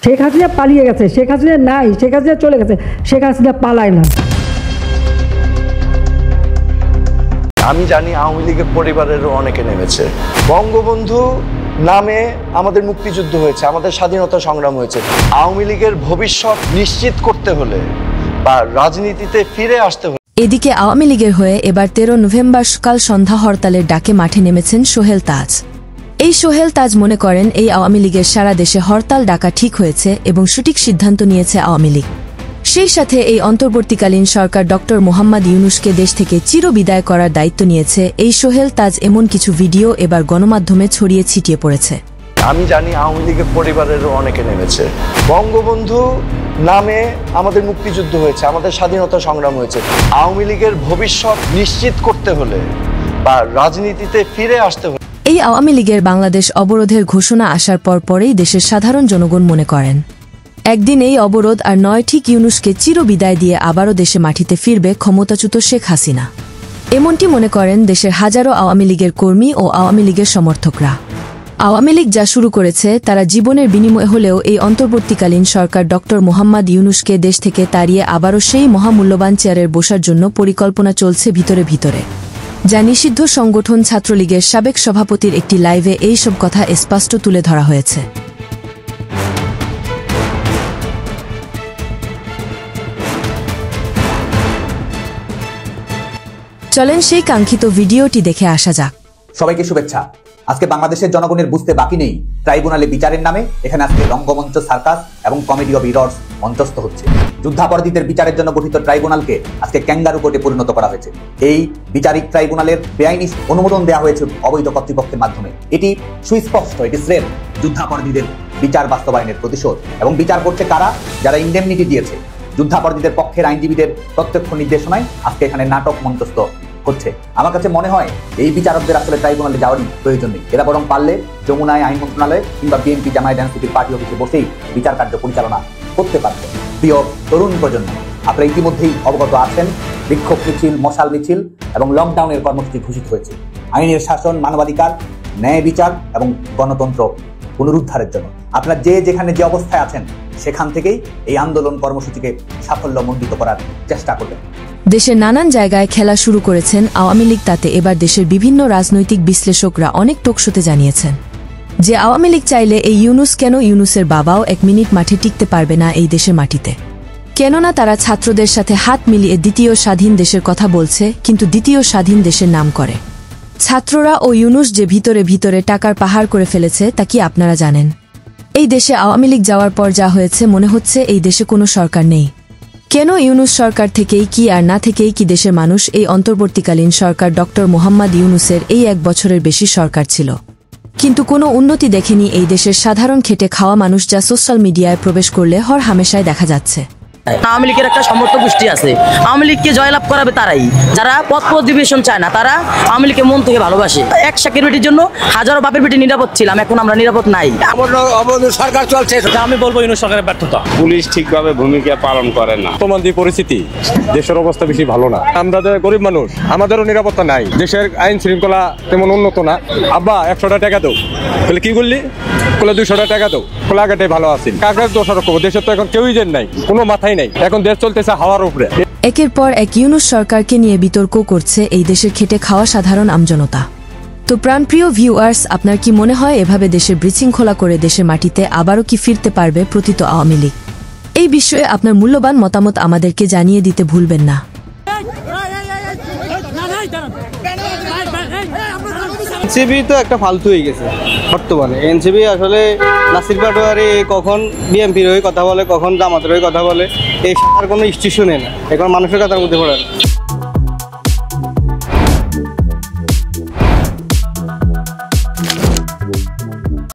শেখ হাসিনা পালিয়ে গেছে, শেখ হাসিনা নাই, শেখ হাসিনা চলে গেছে, শেখ হাসিনা পালায় না। আমি জানি আওয়ামী লীগের পরিবারেরও অনেকে নেমেছে। বঙ্গবন্ধু নামে আমাদের মুক্তিযুদ্ধ হয়েছে, আমাদের স্বাধীনতা সংগ্রাম হয়েছে। আওয়ামী লীগের ভবিষ্যৎ নিশ্চিত করতে হলে বা রাজনীতিতে ফিরে আসতে হলে। এদিকে আওয়ামী লীগের হয়ে এবার 13 নভেম্বর সকাল সন্ধ্যা হরতালের ডাকে মাঠে নেমেছেন সোহেল তাজ। এই সোহেল তাজ মনে করেন এই আওয়ামী লীগের সারা দেশে হরতাল ডাকা ঠিক হয়েছে এবং সঠিক সিদ্ধান্ত নিয়েছে আওয়ামী লীগ। সেই সাথে এই অন্তর্বর্তীকালীন সরকার ডক্টর মোহাম্মদ ইউনূসকে দেশ থেকে চিরবিদায় করার দায়িত্ব নিয়েছে। এই সোহেল তাজ এমন কিছু ভিডিও এবার গণমাধ্যমে ছড়িয়ে ছিটিয়ে পড়েছে। আমি জানি আওয়ামী লীগের পরিবারেরও অনেকে নেমেছে। বঙ্গবন্ধু নামে আমাদের মুক্তিযুদ্ধ হয়েছে, আমাদের স্বাধীনতা সংগ্রাম হয়েছে। আওয়ামী লীগের ভবিষ্যৎ নিশ্চিত করতে হলে বা রাজনীতিতে ফিরে আসতে হলে। এই আওয়ামী লীগের বাংলাদেশ অবরোধের ঘোষণা আসার পরেই দেশের সাধারণ জনগণ মনে করেন একদিন এই অবরোধ আর নয়, ঠিক ইউনূসকে চিরবিদায় দিয়ে আবারও দেশে মাটিতে ফিরবে ক্ষমতাচ্যুত শেখ হাসিনা। এমনটি মনে করেন দেশের হাজারো আওয়ামী লীগের কর্মী ও আওয়ামী লীগের সমর্থকরা। আওয়ামী লীগ যা শুরু করেছে তারা জীবনের বিনিময়ে হলেও এই অন্তর্বর্তীকালীন সরকার ডক্টর মোহাম্মদ ইউনূসকে দেশ থেকে তাড়িয়ে আবারও সেই মহামূল্যবান চেয়ারের বসার জন্য পরিকল্পনা চলছে ভিতরে ভিতরে। যা নিষিদ্ধ সংগঠন ছাত্রলীগের সাবেক সভাপতির একটি লাইভে এইসব কথা স্পষ্ট তুলে ধরা হয়েছে। চলেন সেই কাঙ্ক্ষিত ভিডিওটি দেখে আসা যাক। সবাইকে শুভেচ্ছা। আজকে বাংলাদেশের জনগণের বুঝতে বাকি নেই, ট্রাইব্যুনালে বিচারের নামে এখানে আজকে রঙ্গমঞ্চ, সার্কাস এবং কমেডি অফ ইরর্স মঞ্চস্থ হচ্ছে। যুদ্ধাপরাধীদের বিচারের জন্য গঠিত ট্রাইব্যুনালকে আজকে ক্যাঙ্গারু কোর্টে পরিণত করা হয়েছে। এই বিচারিক ট্রাইব্যুনালের বেআইনি অনুমোদন দেওয়া হয়েছে অবৈধ কর্তৃপক্ষের মাধ্যমে। এটি সুস্পষ্ট, এটি স্রেফ যুদ্ধাপরাধীদের বিচার বাস্তবায়নের প্রতিশোধ। এবং বিচার করছে কারা? যারা ইন্ডেমনিটি দিয়েছে। যুদ্ধাপরাধীদের পক্ষের আইনজীবীদের প্রত্যক্ষ নির্দেশনায় আজকে এখানে নাটক মঞ্চস্থ হচ্ছে। আমার কাছে মনে হয় এই বিচারকদের আসলে ট্রাইব্যুনালে যাওয়ারই প্রয়োজন নেই। এরা বরং পারলে যমুনায় আইন মন্ত্রণালয় কিংবা বিএনপি জামায়াত এনসিপির পার্টি অফিসে বসেই বিচার কার্য পরিচালনা করতে পারবে। প্রিয় তরুণ প্রজন্ম, আপনারা ইতিমধ্যেই অবগত আছেন বিক্ষোভ মিছিল, মশাল মিছিল এবং লকডাউনের কর্মসূচি ঘোষিত হয়েছে আইনের শাসন, মানবাধিকার, ন্যায় বিচার এবং গণতন্ত্র পুনরুদ্ধারের জন্য। আপনারা যে যেখানে যে অবস্থায় আছেন সেখান থেকেই এই আন্দোলন কর্মসূচিকে সাফল্যমণ্ডিত করার চেষ্টা করবেন। দেশের নানান জায়গায় খেলা শুরু করেছেন আওয়ামী লীগ। তাতে এবার দেশের বিভিন্ন রাজনৈতিক বিশ্লেষকরা অনেক টকশোতে জানিয়েছেন যে আওয়ামী লীগ চাইলে এই ইউনূস কেন, ইউনূসের বাবাও 1 মিনিট মাঠে টিকতে পারবে না এই দেশের মাটিতে। কেননা তারা ছাত্রদের সাথে হাত মিলিয়ে দ্বিতীয় স্বাধীন দেশের কথা বলছে, কিন্তু দ্বিতীয় স্বাধীন দেশের নাম করে। ছাত্ররা ও ইউনূস যে ভিতরে ভিতরে টাকার পাহাড় করে ফেলেছে তা কি আপনারা জানেন? এই দেশে আওয়ামী লীগ যাওয়ার পর যা হয়েছে, মনে হচ্ছে এই দেশে কোনো সরকার নেই। কেন ইউনূস সরকার থেকেই কি আর না থেকেই কি দেশের মানুষ এই অন্তর্বর্তীকালীন সরকার ডক্টর মোহাম্মদ ইউনূসের এই 1 বছরের বেশি সরকার ছিল, কিন্তু কোনো উন্নতি দেখেনি এই দেশের সাধারণ খেটে খাওয়া মানুষ, যা সোশ্যাল মিডিয়ায় প্রবেশ করলে হর হামেশায় দেখা যাচ্ছে। আওয়ামী লীগের একটা সমর্থক গোষ্ঠী আছে, আওয়ামী লীগকে জয়লাভ করাবে তারাই, যারা পদ পদবিশন চায় না, তারা আওয়ামী লীগকে মন থেকে ভালোবাসে। এক শাকের বেটির জন্য হাজারো বাপের বেটি নিরাপদ ছিলাম, এখন আমরা নিরাপদ নাই। সরকার চলছে, আমি বলবো ইউনূস সরকারের ব্যর্থতা। পুলিশ ঠিকভাবে ভূমিকা পালন করে না। বর্তমান যে পরিস্থিতি, দেশের অবস্থা বেশি ভালো না। আমরা গরিব মানুষ, আমাদেরও নিরাপত্তা নাই। দেশের আইন শৃঙ্খলা তেমন উন্নত না। আব্বা 100 টাকা দাও, বলে কি করলি? বলে 200 টাকা দাও, বলে আগেটাই ভালো আছেন। কাগজ দোষারোপ করবো? দেশের তো এখন কেউই যেন নাই, কোনো মাথাই নাই। এখন দেশ চলতেছে হাওয়ার উপরে। একের পর এক ইউনূস সরকারকে নিয়ে বিতর্ক করছে এই দেশের খেটে খাওয়া সাধারণ আমজনতা। তো প্রাণপ্রিয় ভিউয়ার্স, আপনার কি মনে হয় এভাবে দেশের বিশৃঙ্খলা করে দেশের মাটিতে আবারও কি ফিরতে পারবে পতিত আওয়ামী লীগ? এই বিষয়ে আপনার মূল্যবান মতামত আমাদেরকে জানিয়ে দিতে ভুলবেন না। এনসিপি তো একটা ফালতু হয়ে গেছে বর্তমানে। এনসিপি আসলে নাসির পাটোয়ারি কখন বিএনপির হয়ে কথা বলে, কখন জামাতের হয়ে কথা বলে, এই সাঁতার কোনো স্টেশনে না। এখন মানুষের কথার মধ্যে পড়ে না।